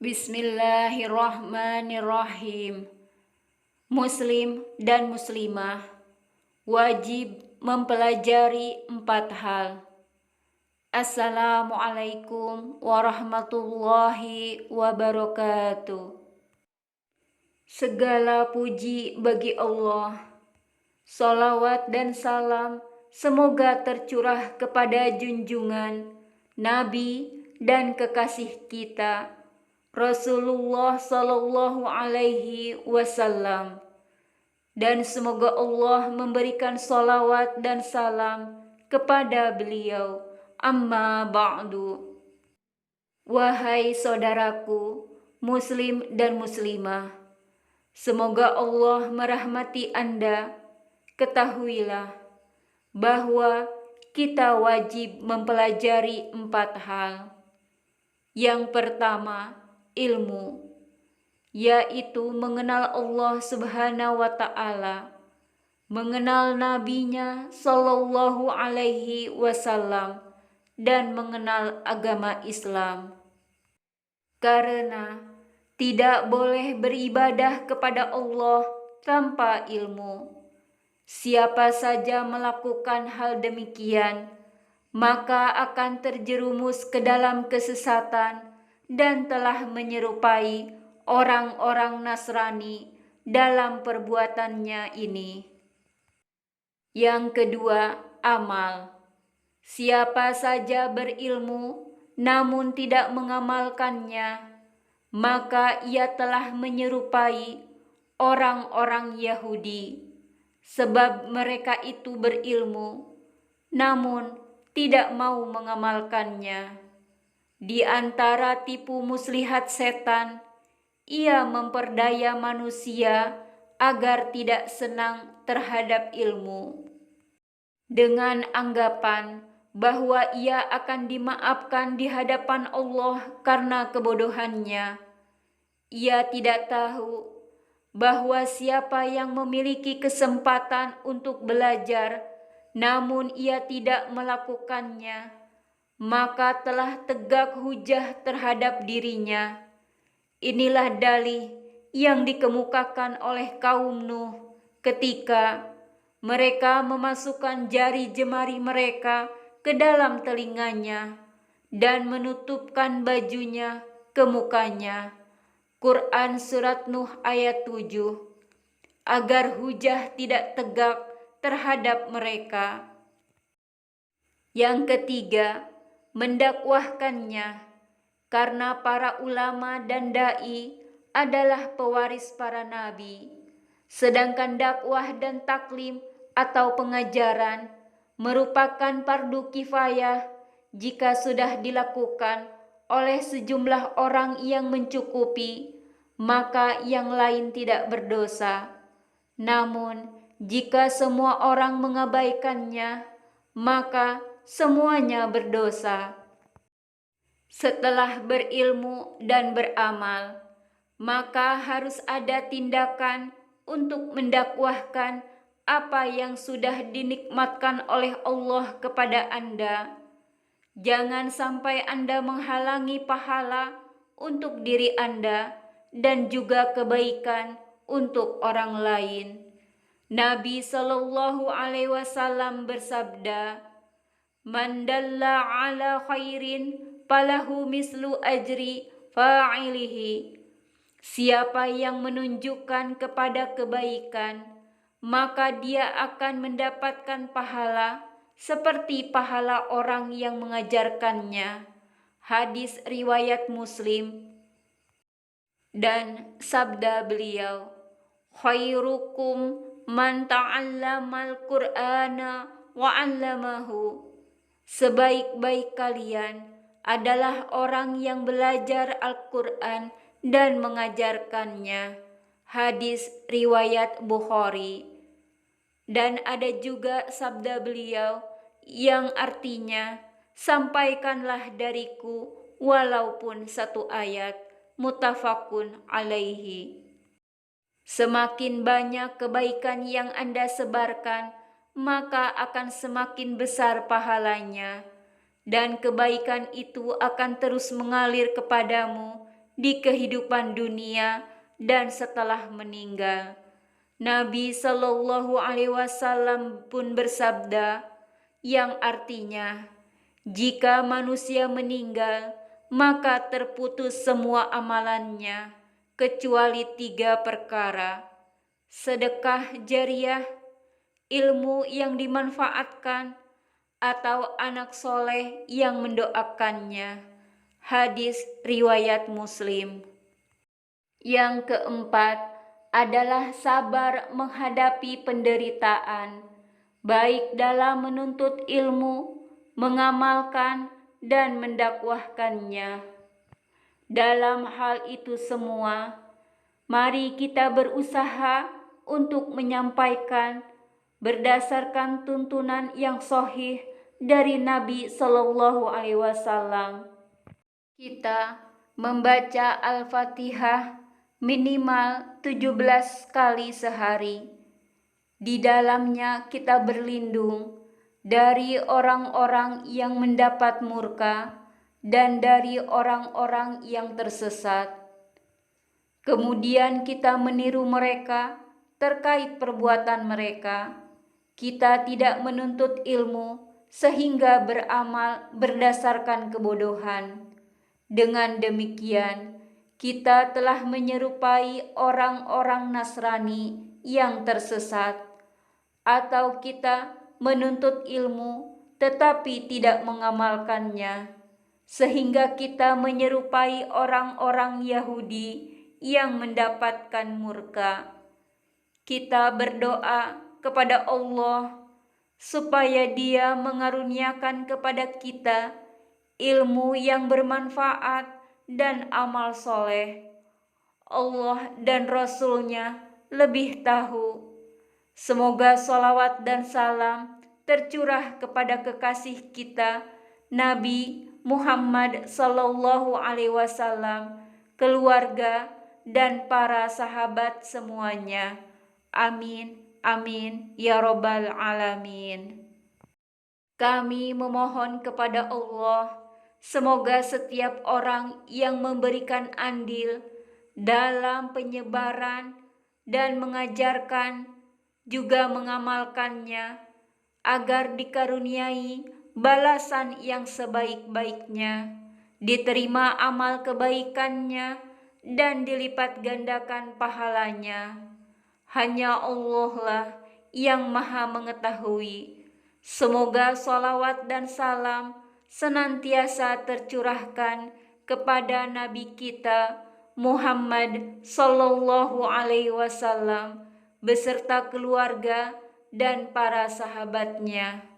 Bismillahirrahmanirrahim. Muslim dan muslimah wajib mempelajari 4 hal. Assalamualaikum warahmatullahi wabarakatuh. Segala puji bagi Allah. Salawat dan salam semoga tercurah kepada junjungan Nabi dan kekasih kita Rasulullah Sallallahu Alaihi Wasallam, dan semoga Allah memberikan salawat dan salam kepada beliau. Amma ba'du. Wahai saudaraku muslim dan muslimah, semoga Allah merahmati Anda. Ketahuilah bahwa kita wajib mempelajari 4 hal. Yang pertama, ilmu, yaitu mengenal Allah Subhanahu wa Ta'ala, mengenal Nabi-Nya Sallallahu Alaihi Wasallam, dan mengenal agama Islam. Karena tidak boleh beribadah kepada Allah tanpa ilmu. Siapa saja melakukan hal demikian, maka akan terjerumus ke dalam kesesatan dan telah menyerupai orang-orang Nasrani dalam perbuatannya ini. Yang kedua, amal. Siapa saja berilmu namun tidak mengamalkannya, maka ia telah menyerupai orang-orang Yahudi, sebab mereka itu berilmu namun tidak mau mengamalkannya. Di antara tipu muslihat setan, ia memperdaya manusia agar tidak senang terhadap ilmu, dengan anggapan bahwa ia akan dimaafkan di hadapan Allah karena kebodohannya. Ia tidak tahu bahwa siapa yang memiliki kesempatan untuk belajar namun ia tidak melakukannya, maka telah tegak hujah terhadap dirinya. Inilah dalih yang dikemukakan oleh kaum Nuh ketika mereka memasukkan jari jemari mereka ke dalam telinganya dan menutupkan bajunya ke mukanya. Quran Surat Nuh ayat 7. Agar hujah tidak tegak terhadap mereka. Yang ketiga, mendakwahkannya, karena para ulama dan dai adalah pewaris para nabi, sedangkan dakwah dan taklim atau pengajaran merupakan fardu kifayah jika sudah dilakukan oleh sejumlah orang yang mencukupi, maka yang lain tidak berdosa. Namun jika semua orang mengabaikannya, maka semuanya berdosa. Setelah berilmu dan beramal, maka harus ada tindakan untuk mendakwahkan apa yang sudah dinikmatkan oleh Allah kepada Anda. Jangan sampai Anda menghalangi pahala untuk diri Anda dan juga kebaikan untuk orang lain. Nabi Sallallahu Alaihi Wasallam bersabda, "Man dalla ala khairin falahu mislu ajri fa'ilihi." Siapa yang menunjukkan kepada kebaikan, maka dia akan mendapatkan pahala seperti pahala orang yang mengajarkannya. Hadis riwayat Muslim. Dan sabda beliau, "Khairukum man ta'allamal Qur'ana wa 'allamahu." Sebaik-baik kalian adalah orang yang belajar Al-Qur'an dan mengajarkannya. Hadis riwayat Bukhari. Dan ada juga sabda beliau yang artinya, "Sampaikanlah dariku walaupun 1 ayat." Muttafaqun alaihi. Semakin banyak kebaikan yang Anda sebarkan, maka akan semakin besar pahalanya, dan kebaikan itu akan terus mengalir kepadamu di kehidupan dunia dan setelah meninggal. Nabi Shallallahu Alaihi Wasallam pun bersabda, yang artinya, jika manusia meninggal, maka terputus semua amalannya, kecuali 3 perkara: sedekah jariah, ilmu yang dimanfaatkan, atau anak soleh yang mendoakannya. Hadis riwayat Muslim. Yang keempat adalah sabar menghadapi penderitaan, baik dalam menuntut ilmu, mengamalkan, dan mendakwahkannya. Dalam hal itu semua, mari kita berusaha untuk menyampaikan berdasarkan tuntunan yang sahih dari Nabi Shallallahu Alaihi Wasallam. Kita membaca Al-Fatihah minimal 17 kali sehari. Di dalamnya kita berlindung dari orang-orang yang mendapat murka dan dari orang-orang yang tersesat. Kemudian kita meniru mereka terkait perbuatan mereka. Kita tidak menuntut ilmu sehingga beramal berdasarkan kebodohan. Dengan demikian, kita telah menyerupai orang-orang Nasrani yang tersesat, atau kita menuntut ilmu tetapi tidak mengamalkannya, sehingga kita menyerupai orang-orang Yahudi yang mendapatkan murka. Kita berdoa kepada Allah supaya Dia mengaruniakan kepada kita ilmu yang bermanfaat dan amal soleh. Allah dan Rasul-Nya lebih tahu. Semoga sholawat dan salam tercurah kepada kekasih kita Nabi Muhammad Sallallahu Alaihi Wasallam, keluarga, dan para sahabat semuanya. Amin, amin, ya robbal alamin. Kami memohon kepada Allah, semoga setiap orang yang memberikan andil dalam penyebaran dan mengajarkan juga mengamalkannya, agar dikaruniai balasan yang sebaik-baiknya, diterima amal kebaikannya, dan dilipat gandakan pahalanya. Hanya Allah lah yang Maha Mengetahui. Semoga sholawat dan salam senantiasa tercurahkan kepada Nabi kita Muhammad Sallallahu Alaihi Wasallam beserta keluarga dan para sahabatnya.